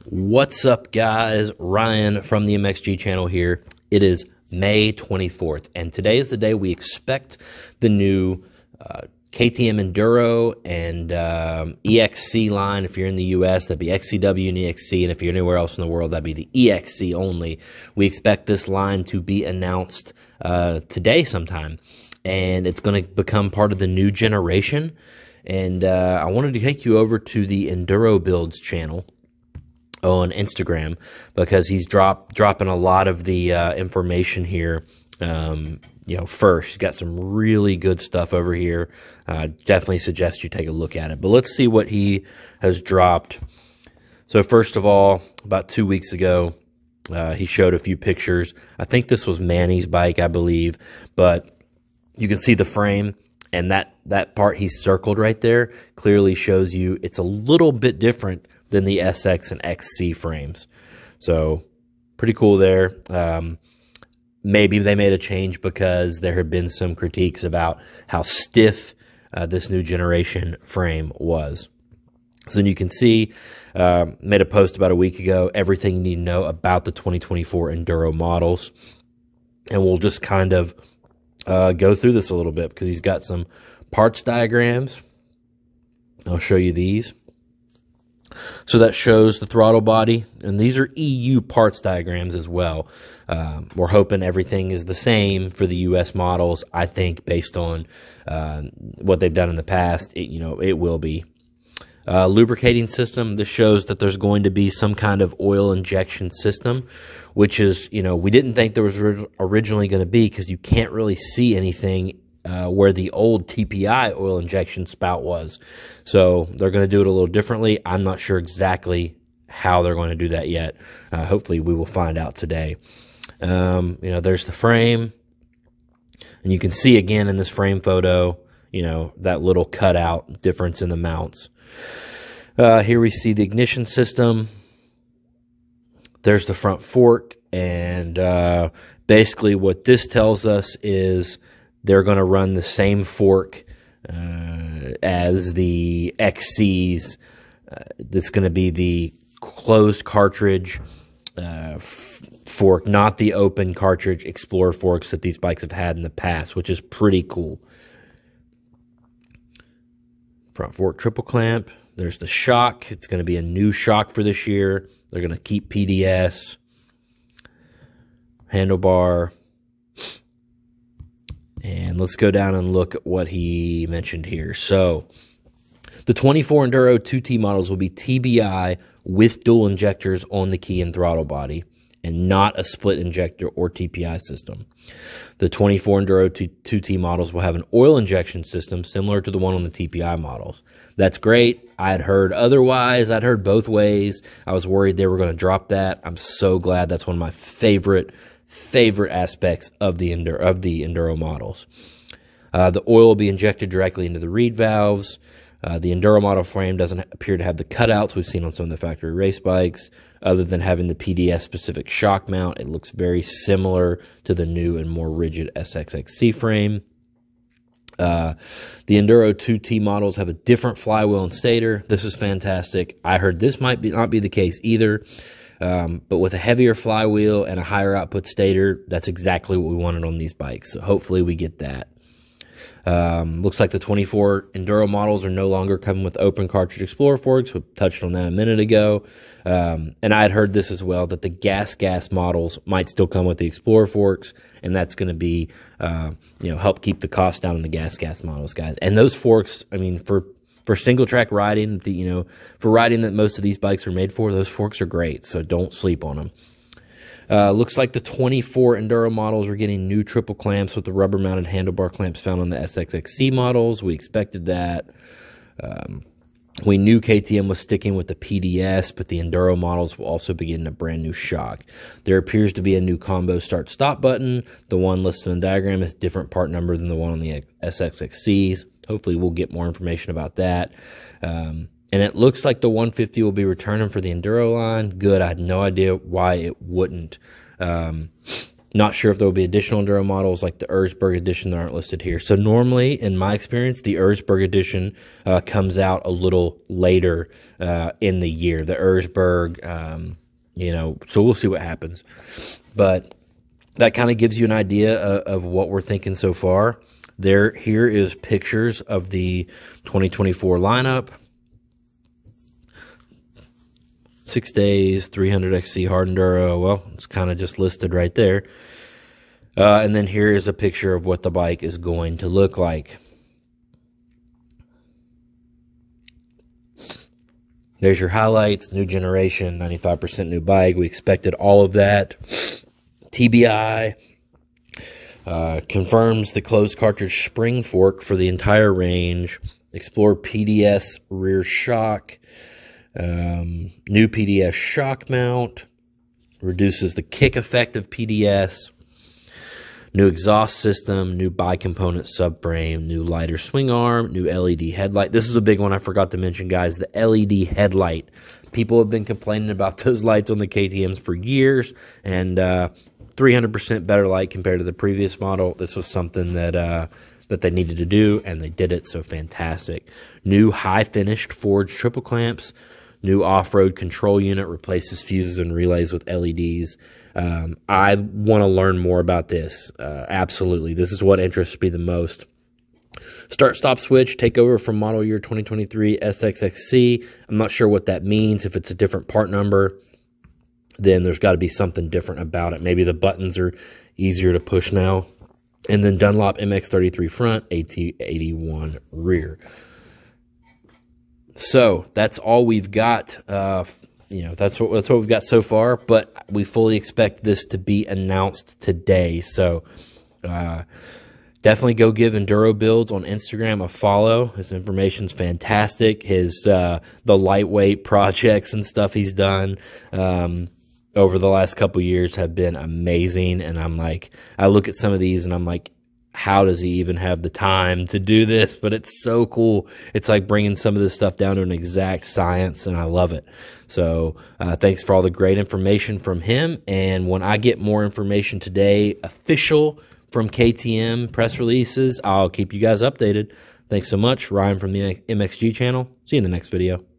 What's up, guys? Ryan from the MXG channel here. It is May 24th, and today is the day we expect the new KTM Enduro and EXC line. If you're in the US, that'd be XCW and EXC, and if you're anywhere else in the world, that'd be the EXC only. We expect this line to be announced today sometime, and it's going to become part of the new generation. And I wanted to take you over to the Enduro Builds channel on Instagram, because he's dropping a lot of the information here. First, he's got some really good stuff over here. Definitely suggest you take a look at it. But let's see what he has dropped. So first of all, about 2 weeks ago, he showed a few pictures. I think this was Manny's bike, I believe, but you can see the frame, and that part he circled right there clearly shows you it's a little bit different than the SX and XC frames. So pretty cool there. Maybe they made a change because there had been some critiques about how stiff this new generation frame was. So then you can see, made a post about a week ago, everything you need to know about the 2024 Enduro models. And we'll just kind of go through this a little bit, because he's got some parts diagrams. I'll show you these. So that shows the throttle body, and these are EU parts diagrams as well. We're hoping everything is the same for the US models. I think based on what they've done in the past, it will be. Lubricating system, this shows that there's going to be some kind of oil injection system, which is, we didn't think there was originally going to be, because you can't really see anything where the old TPI oil injection spout was. So they're going to do it a little differently. I'm not sure exactly how they're going to do that yet. Hopefully we will find out today. There's the frame, and you can see again in this frame photo, that little cutout difference in the mounts. Here we see the ignition system. There's the front fork, and basically what this tells us is they're going to run the same fork as the XCs. That's going to be the closed cartridge fork, not the open cartridge Explorer forks that these bikes have had in the past, which is pretty cool. Front fork triple clamp. There's the shock. It's going to be a new shock for this year. They're going to keep PDS. Handlebar. And let's go down and look at what he mentioned here. So the 24 Enduro 2T models will be TBI with dual injectors on the key and throttle body, and not a split injector or TPI system. The 24 Enduro 2T models will have an oil injection system similar to the one on the TPI models. That's great. I had heard otherwise. I'd heard both ways. I was worried they were going to drop that. I'm so glad. That's one of my favorite aspects of the Enduro models. The oil will be injected directly into the reed valves. The Enduro model frame doesn't appear to have the cutouts we've seen on some of the factory race bikes. Other than having the PDS-specific shock mount, it looks very similar to the new and more rigid SXXC frame. The Enduro 2T models have a different flywheel and stator. This is fantastic. I heard this might not be the case either. But with a heavier flywheel and a higher output stator, that's exactly what we wanted on these bikes. So hopefully we get that. Looks like the 24 Enduro models are no longer coming with open cartridge Explorer forks. We touched on that a minute ago. And I had heard this as well, that the gas models might still come with the Explorer forks, and that's going to be, help keep the cost down on the gas models, guys. And those forks, I mean, for single track riding, for riding that most of these bikes are made for, those forks are great. So don't sleep on them. Looks like the 24 Enduro models are getting new triple clamps with the rubber mounted handlebar clamps found on the SXXC models. We expected that. We knew KTM was sticking with the PDS, but the Enduro models will also be getting a brand new shock. There appears to be a new combo start-stop button. The one listed in the diagram is different part number than the one on the SXXCs. Hopefully we'll get more information about that. And it looks like the 150 will be returning for the Enduro line. Good. I had no idea why it wouldn't. Not sure if there will be additional Enduro models like the Erzberg edition that aren't listed here. So normally, in my experience, the Erzberg edition comes out a little later in the year. The Erzberg, so we'll see what happens. But that kind of gives you an idea of what we're thinking so far. Here is pictures of the 2024 lineup. 6 days, 300 XC hard Enduro. Well, it's kind of just listed right there. And then here is a picture of what the bike is going to look like. There's your highlights, new generation, 95% new bike. We expected all of that. TBI confirms the closed cartridge spring fork for the entire range. Explore PDS rear shock. New PDS shock mount. Reduces the kick effect of PDS. New exhaust system, new bi-component subframe, new lighter swing arm, new LED headlight. This is a big one I forgot to mention, guys, the LED headlight. People have been complaining about those lights on the KTMs for years, and 300% better light compared to the previous model. This was something that they needed to do, and they did it, so fantastic. New high-finished forged triple clamps. New off-road control unit replaces fuses and relays with LEDs. I want to learn more about this. Absolutely. This is what interests me the most. Start-stop switch, take over from model year 2023 SXXC. I'm not sure what that means. If it's a different part number, then there's got to be something different about it. Maybe the buttons are easier to push now. And then Dunlop MX33 front, AT81 rear. So that's all we've got. That's what we've got so far. But we fully expect this to be announced today. So definitely go give Enduro Builds on Instagram a follow. His information's fantastic. His the lightweight projects and stuff he's done over the last couple years have been amazing. And I look at some of these and I'm like, how does he even have the time to do this? But it's so cool. It's like bringing some of this stuff down to an exact science, and I love it. So thanks for all the great information from him. And when I get more information today, official from KTM press releases, I'll keep you guys updated. Thanks so much. Ryan from the MXG channel. See you in the next video.